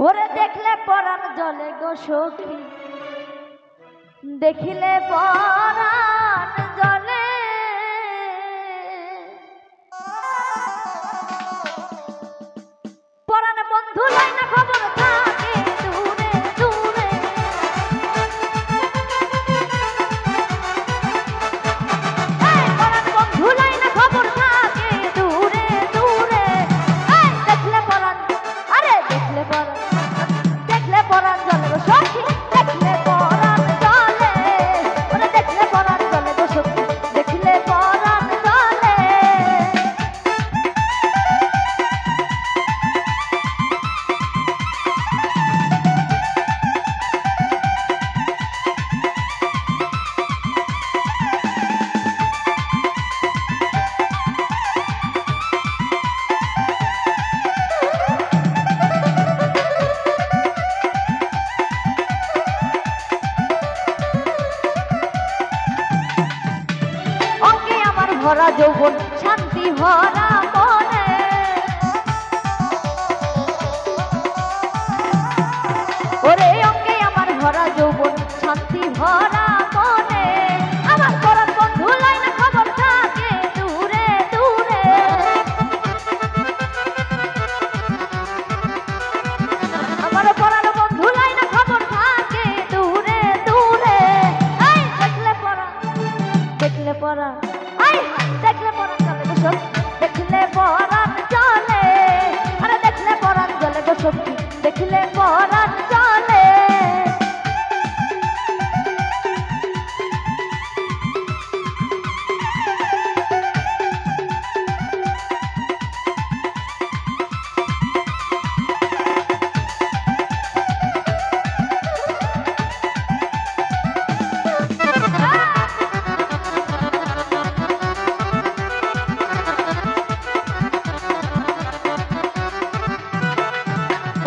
ওরে দেখলে পরাণ জলে গো সখী, দেখিলে পরাণ জলে। পরাণ বন্ধু লাই না খবর থাকে দূরে দূরে। পরাণ বন্ধু লাই না খবর থাকে দূরে দূরে। দেখলে পরাণ, আরে দেখলে পরাণ, দেখলে পরাণ জলে গো সখী, দেখলে পরাণ জলে। ওরে দেখলে পরাণ জলে গো সখী, দেখলে পরাণ জলে। ভরা যৌবন শান্তি ভরা মনে, ওরে অঙ্গে আমার ভরা যৌবন শান্তি ভরা মনে। আমার পরাণ বন্ধু লাই না খবর থাকে দূরে দূরে। আমার পরাণ বন্ধু লাই না খবর থাকে দূরে দূরে। দেখলে পরাণ, দেখলে পরাণ, দেখলে পরাণ জলে গো সখী, দেখলে পরাণ জলে। আরে দেখলে পরাণ জলে গো সখী, দেখলে পরাণ জলে।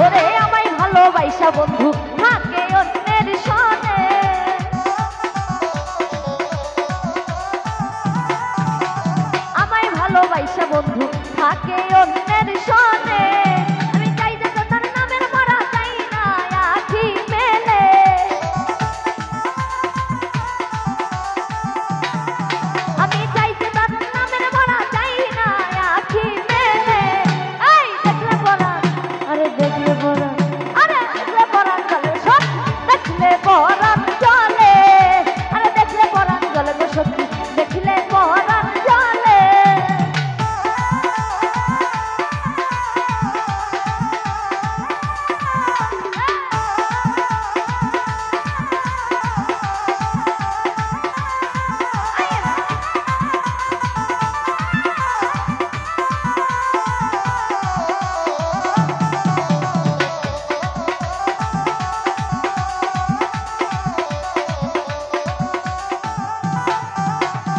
ওরে আমায় ভালোবাসা বন্ধু থাকে অন্যের সনে। আমায় ভালোবাসা বন্ধু থাকে অন্যের সনে। আমি চাই যে তার নামের মরা চাই না আখি মেলে। আমি চাই যে তার নামের মরা চাই না আখি মেলে। দেখলে পরাণ, আরে দেখলে পরাণ, আরে দেখলে পরাণ জলে সখী, দেখলে পরাণ জলে। আরে দেখলে পরাণ জলে গো সখী, দেখলে পরাণ জলে।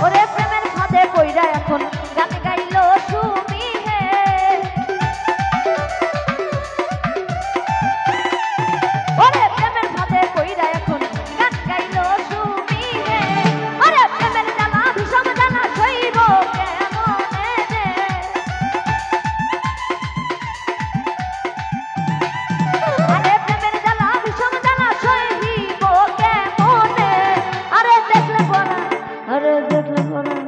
ওরে প্রেমের ফাঁদে পইরা এখন গান গাইলো তুমি হে। ওরে প্রেমের ফাঁদে পইরা এখন গান গাইলো তুমি হে। ওরে প্রেমের জ্বালা ভীষণ জ্বালা সইব কেমনে রে। আরে প্রেমের জ্বালা ভীষণ জ্বালা সইব কেমনে। আরে দেখলে পরাণ, আরে দেখলে পরাণ,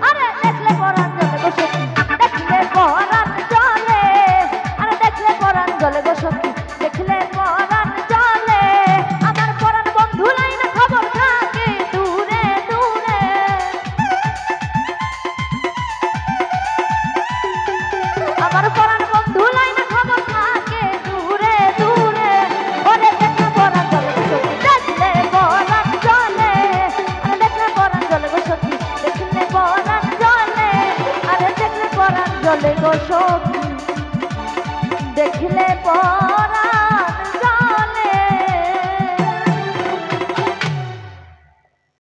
আরে দেখলে পরাণ জলে গো সখী, দেখলে পরাণ জলে। আরে দেখলে পরাণ জলে গো সখী, দেখলে পরাণ জলে। আমার পরাণ বন্ধু লাই না খবর থাকে দূরে দূরে। আমার পরাণ বন্ধু লাই না খবর থাকে দূরে দূরে। ওরে দেখলে পরাণ জলে গো সখী, দেখলে পরাণ জলে। আরে দেখলে পরাণ জলে গো সখী, দেখলে পরাণ জলে। আরে দেখলে পরাণ জলে গো সখী, দেখলে পরাণ।